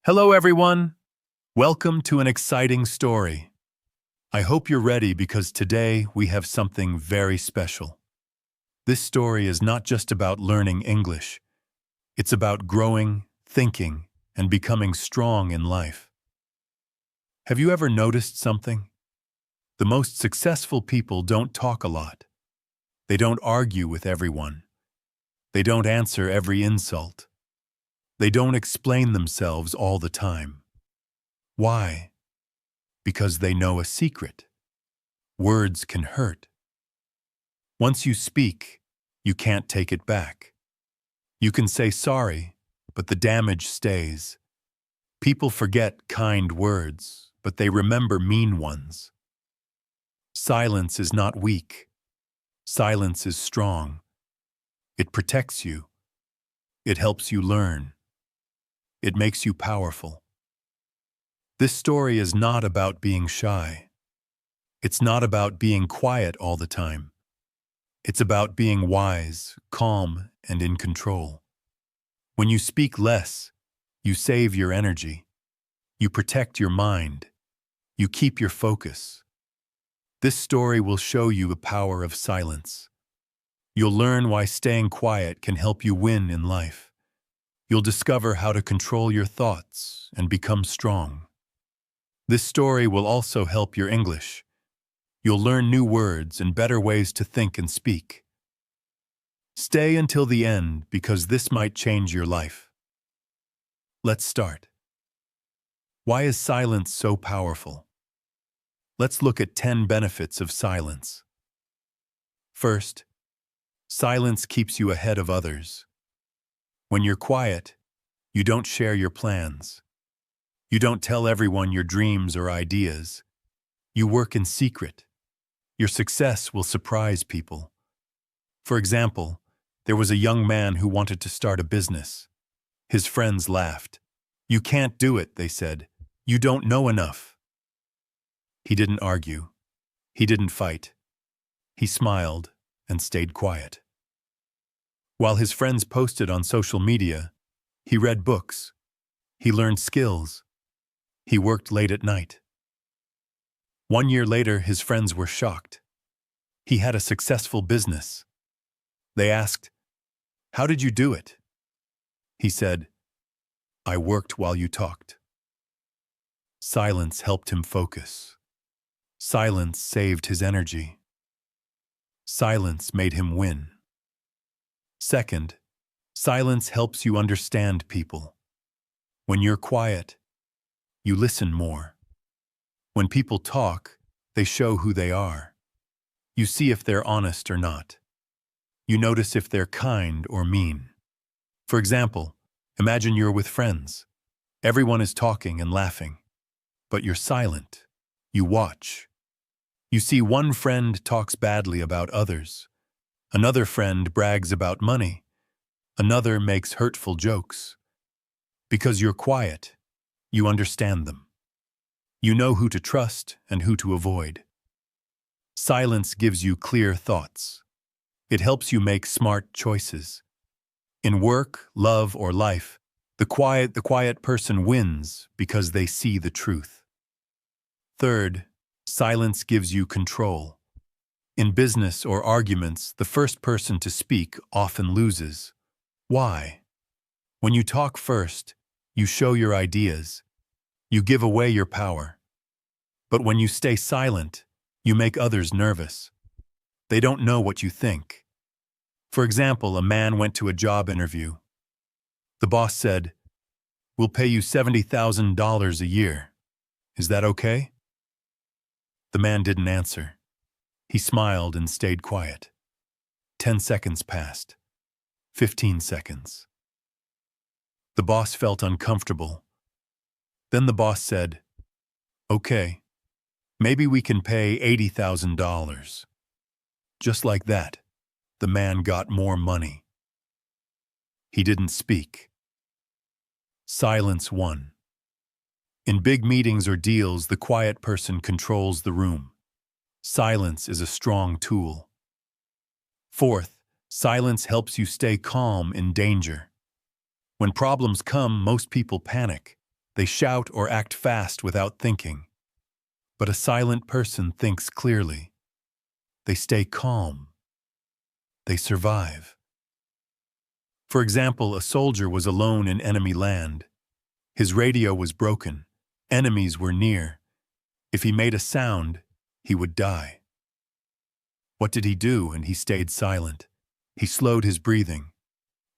Hello, everyone. Welcome to an exciting story. I hope you're ready because today we have something very special. This story is not just about learning English. It's about growing, thinking, and becoming strong in life. Have you ever noticed something? The most successful people don't talk a lot. They don't argue with everyone. They don't answer every insult. They don't explain themselves all the time. Why? Because they know a secret. Words can hurt. Once you speak, you can't take it back. You can say sorry, but the damage stays. People forget kind words, but they remember mean ones. Silence is not weak. Silence is strong. It protects you. It helps you learn. It makes you powerful. This story is not about being shy. It's not about being quiet all the time. It's about being wise, calm, and in control. When you speak less, you save your energy. You protect your mind. You keep your focus. This story will show you the power of silence. You'll learn why staying quiet can help you win in life. You'll discover how to control your thoughts and become strong. This story will also help your English. You'll learn new words and better ways to think and speak. Stay until the end because this might change your life. Let's start. Why is silence so powerful? Let's look at 10 benefits of silence. First, silence keeps you ahead of others. When you're quiet, you don't share your plans. You don't tell everyone your dreams or ideas. You work in secret. Your success will surprise people. For example, there was a young man who wanted to start a business. His friends laughed. "You can't do it," they said. "You don't know enough." He didn't argue. He didn't fight. He smiled and stayed quiet. While his friends posted on social media, he read books. He learned skills. He worked late at night. 1 year later, his friends were shocked. He had a successful business. They asked, "How did you do it?" He said, "I worked while you talked." Silence helped him focus. Silence saved his energy. Silence made him win. Second, silence helps you understand people. When you're quiet, you listen more. When people talk, they show who they are. You see if they're honest or not. You notice if they're kind or mean. For example, imagine you're with friends. Everyone is talking and laughing, but you're silent. You watch. You see one friend talks badly about others. Another friend brags about money. Another makes hurtful jokes. Because you're quiet, you understand them. You know who to trust and who to avoid. Silence gives you clear thoughts. It helps you make smart choices. In work, love, or life, the quiet person wins because they see the truth. Third, silence gives you control. In business or arguments, the first person to speak often loses. Why? When you talk first, you show your ideas. You give away your power. But when you stay silent, you make others nervous. They don't know what you think. For example, a man went to a job interview. The boss said, "We'll pay you $70,000 a year. Is that okay?" The man didn't answer. He smiled and stayed quiet. 10 seconds passed. 15 seconds. The boss felt uncomfortable. Then the boss said, "Okay, maybe we can pay $80,000. Just like that, the man got more money. He didn't speak. Silence won. In big meetings or deals, the quiet person controls the room. Silence is a strong tool. Fourth, silence helps you stay calm in danger. When problems come, most people panic. They shout or act fast without thinking. But a silent person thinks clearly. They stay calm. They survive. For example, a soldier was alone in enemy land. His radio was broken. Enemies were near. If he made a sound, he would die. What did he do? And he stayed silent. He slowed his breathing.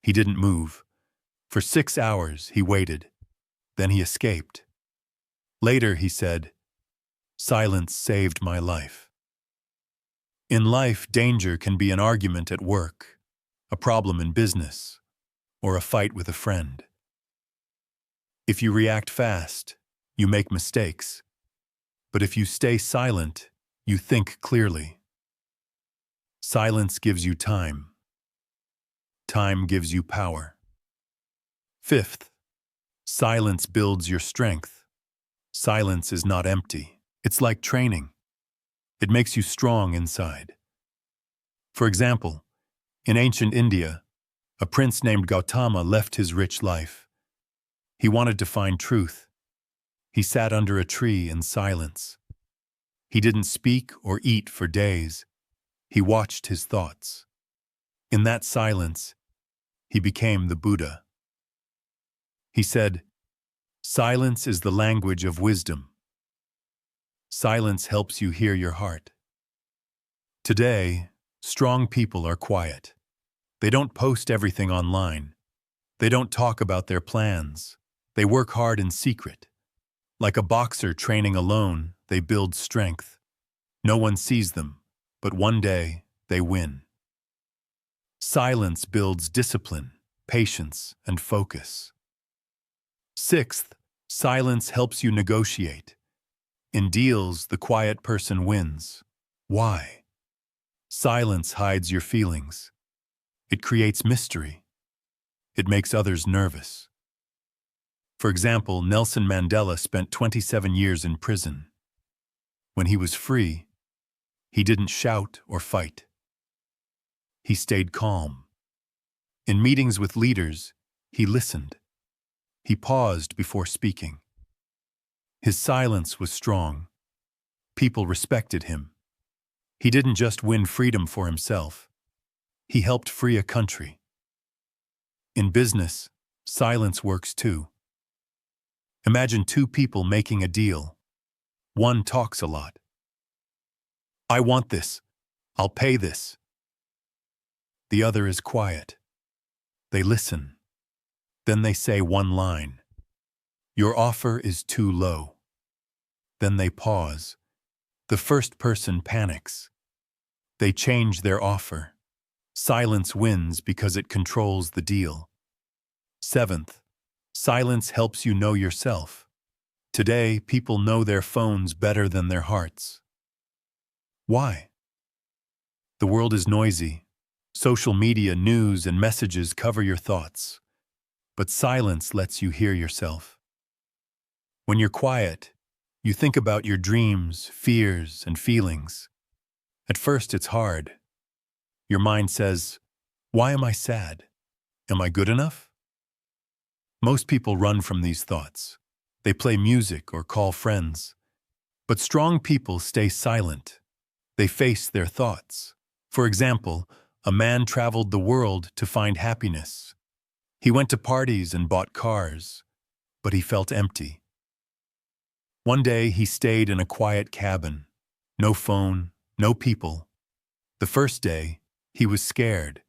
He didn't move. For 6 hours, he waited. Then he escaped. Later, he said, "Silence saved my life." In life, danger can be an argument at work, a problem in business, or a fight with a friend. If you react fast, you make mistakes. But if you stay silent, you think clearly. Silence gives you time. Time gives you power. Fifth, silence builds your strength. Silence is not empty. It's like training. It makes you strong inside. For example, in ancient India, a prince named Gautama left his rich life. He wanted to find truth. He sat under a tree in silence. He didn't speak or eat for days. He watched his thoughts. In that silence, he became the Buddha. He said, "Silence is the language of wisdom." Silence helps you hear your heart. Today, strong people are quiet. They don't post everything online. They don't talk about their plans. They work hard in secret. Like a boxer training alone, they build strength. No one sees them, but one day they win. Silence builds discipline, patience, and focus. Sixth, silence helps you negotiate. In deals, the quiet person wins. Why? Silence hides your feelings. It creates mystery. It makes others nervous. For example, Nelson Mandela spent 27 years in prison. When he was free, he didn't shout or fight. He stayed calm. In meetings with leaders, he listened. He paused before speaking. His silence was strong. People respected him. He didn't just win freedom for himself. He helped free a country. In business, silence works too. Imagine two people making a deal. One talks a lot. "I want this. I'll pay this." The other is quiet. They listen. Then they say one line. "Your offer is too low." Then they pause. The first person panics. They change their offer. Silence wins because it controls the deal. Seventh, silence helps you know yourself. Today, people know their phones better than their hearts. Why? The world is noisy. Social media, news, and messages cover your thoughts. But silence lets you hear yourself. When you're quiet, you think about your dreams, fears, and feelings. At first, it's hard. Your mind says, "Why am I sad? Am I good enough?" Most people run from these thoughts. They play music or call friends. But strong people stay silent. They face their thoughts. For example, a man traveled the world to find happiness. He went to parties and bought cars, but he felt empty. One day, he stayed in a quiet cabin. No phone, no people. The first day, he was scared.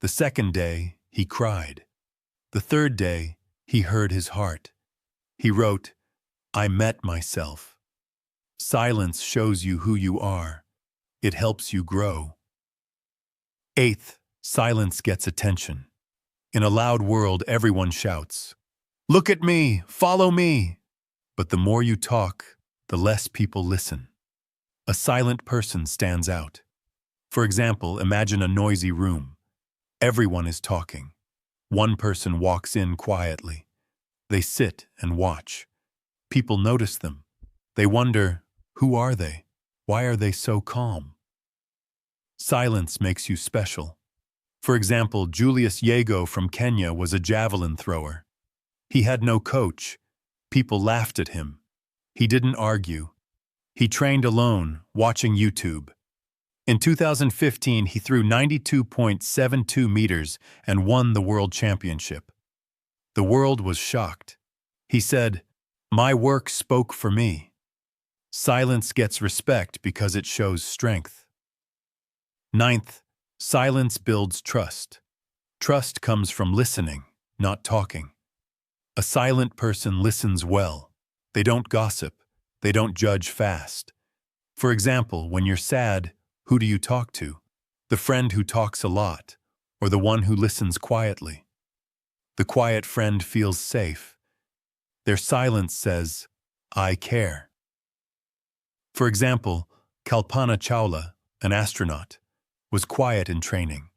The second day, he cried. The third day, he heard his heart. He wrote, "I met myself." Silence shows you who you are. It helps you grow. Eighth, silence gets attention. In a loud world, everyone shouts, "Look at me! Follow me!" But the more you talk, the less people listen. A silent person stands out. For example, imagine a noisy room. Everyone is talking. One person walks in quietly. They sit and watch. People notice them. They wonder, who are they? Why are they so calm? Silence makes you special. For example, Julius Yego from Kenya was a javelin thrower. He had no coach. People laughed at him. He didn't argue. He trained alone, watching YouTube. In 2015, he threw 92.72 meters and won the world championship. The world was shocked. He said, "My work spoke for me." Silence gets respect because it shows strength. Ninth, silence builds trust. Trust comes from listening, not talking. A silent person listens well. They don't gossip. They don't judge fast. For example, when you're sad, who do you talk to? The friend who talks a lot, or the one who listens quietly? The quiet friend feels safe. Their silence says, "I care." For example, Kalpana Chawla, an astronaut, was quiet in training.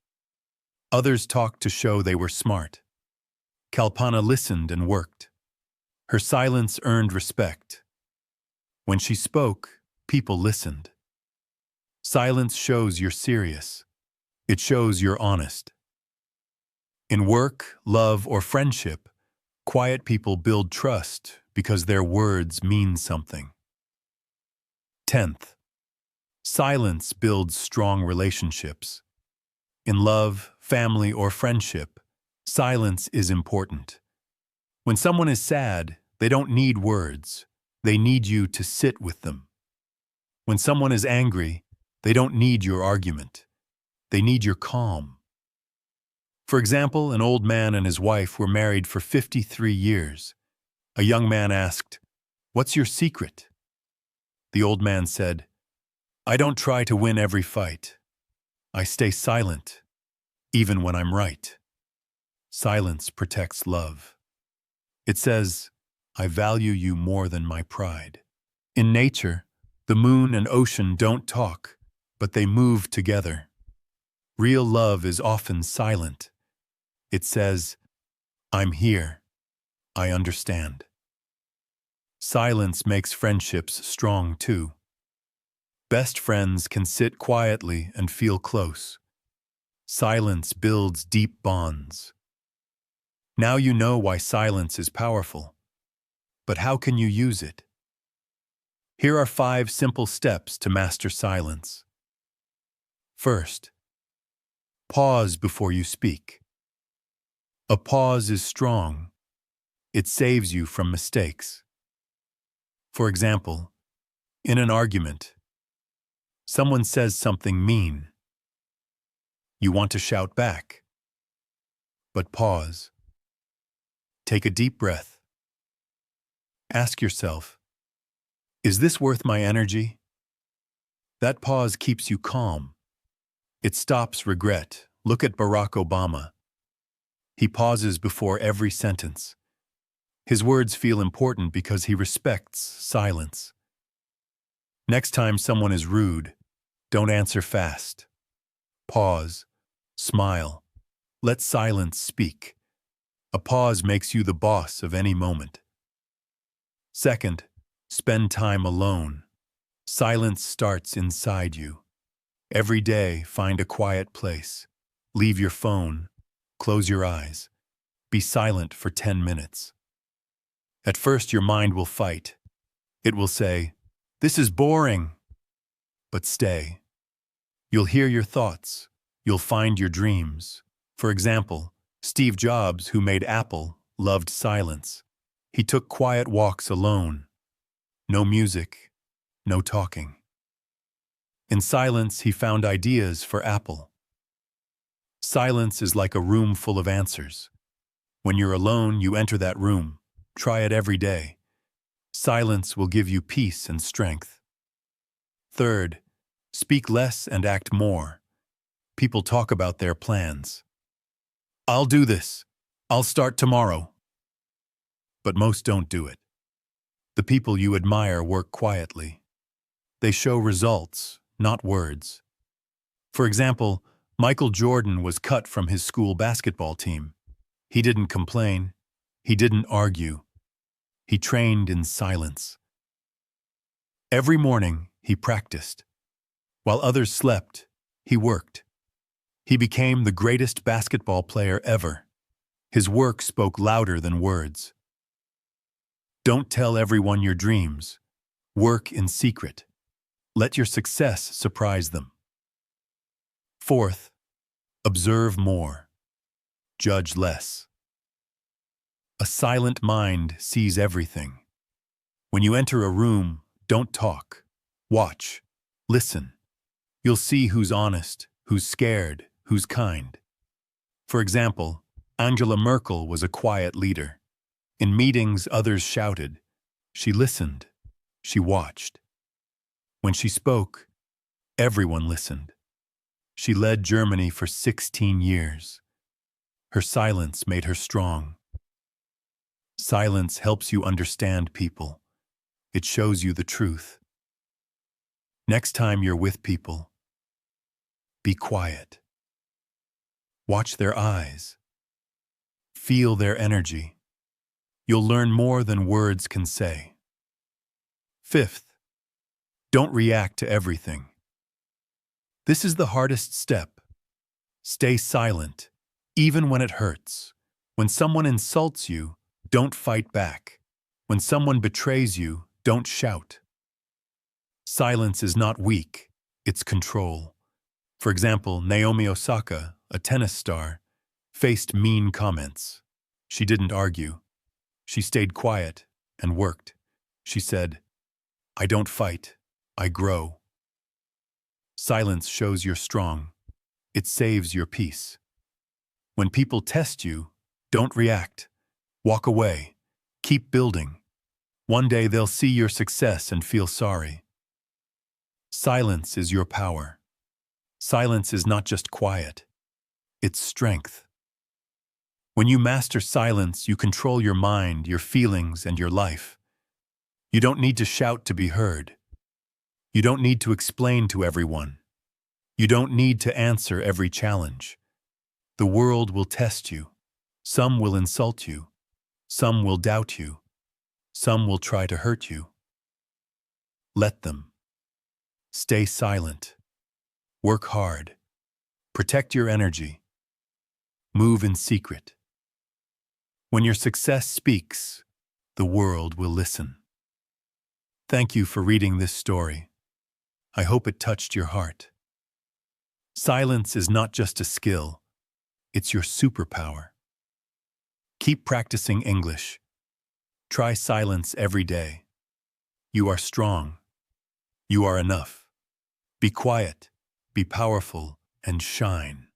Others talked to show they were smart. Kalpana listened and worked. Her silence earned respect. When she spoke, people listened. Silence shows you're serious. It shows you're honest. In work, love, or friendship, quiet people build trust because their words mean something. 10th, silence builds strong relationships. In love, family, or friendship, silence is important. When someone is sad, they don't need words. They need you to sit with them. When someone is angry, they don't need your argument. They need your calm. For example, an old man and his wife were married for 53 years. A young man asked, "What's your secret?" The old man said, "I don't try to win every fight. I stay silent, even when I'm right." Silence protects love. It says, "I value you more than my pride." In nature, the moon and ocean don't talk, but they move together. Real love is often silent. It says, "I'm here. I understand." Silence makes friendships strong too. Best friends can sit quietly and feel close. Silence builds deep bonds. Now you know why silence is powerful. But how can you use it? Here are 5 simple steps to master silence. First, pause before you speak. A pause is strong. It saves you from mistakes. For example, in an argument, someone says something mean. You want to shout back. But pause. Take a deep breath. Ask yourself, is this worth my energy? That pause keeps you calm. It stops regret. Look at Barack Obama. He pauses before every sentence. His words feel important because he respects silence. Next time someone is rude, don't answer fast. Pause. Smile. Let silence speak. A pause makes you the boss of any moment. Second, spend time alone. Silence starts inside you. Every day, find a quiet place. Leave your phone. Close your eyes. Be silent for 10 minutes. At first, your mind will fight. It will say, "This is boring." But stay. You'll hear your thoughts. You'll find your dreams. For example, Steve Jobs, who made Apple, loved silence. He took quiet walks alone. No music, no talking. In silence, he found ideas for Apple. Silence is like a room full of answers. When you're alone, you enter that room. Try it every day. Silence will give you peace and strength. Third, speak less and act more. People talk about their plans. "I'll do this. I'll start tomorrow." But most don't do it. The people you admire work quietly. They show results, not words. For example, Michael Jordan was cut from his school basketball team. He didn't complain. He didn't argue. He trained in silence. Every morning, he practiced. While others slept, he worked. He became the greatest basketball player ever. His work spoke louder than words. Don't tell everyone your dreams. Work in secret. Let your success surprise them. Fourth, observe more. Judge less. A silent mind sees everything. When you enter a room, don't talk. Watch. Listen. You'll see who's honest, who's scared, who's kind. For example, Angela Merkel was a quiet leader. In meetings, others shouted. She listened. She watched. When she spoke, everyone listened. She led Germany for 16 years. Her silence made her strong. Silence helps you understand people. It shows you the truth. Next time you're with people, be quiet. Watch their eyes. Feel their energy. You'll learn more than words can say. Fifth, don't react to everything. This is the hardest step. Stay silent, even when it hurts. When someone insults you, don't fight back. When someone betrays you, don't shout. Silence is not weak, it's control. For example, Naomi Osaka, a tennis star, faced mean comments. She didn't argue. She stayed quiet and worked. She said, "I don't fight, I grow." Silence shows you're strong. It saves your peace. When people test you, don't react. Walk away. Keep building. One day they'll see your success and feel sorry. Silence is your power. Silence is not just quiet. It's strength. When you master silence, you control your mind, your feelings, and your life. You don't need to shout to be heard. You don't need to explain to everyone. You don't need to answer every challenge. The world will test you. Some will insult you. Some will doubt you. Some will try to hurt you. Let them. Stay silent. Work hard. Protect your energy. Move in secret. When your success speaks, the world will listen. Thank you for reading this story. I hope it touched your heart. Silence is not just a skill, it's your superpower. Keep practicing English. Try silence every day. You are strong. You are enough. Be quiet, be powerful, and shine.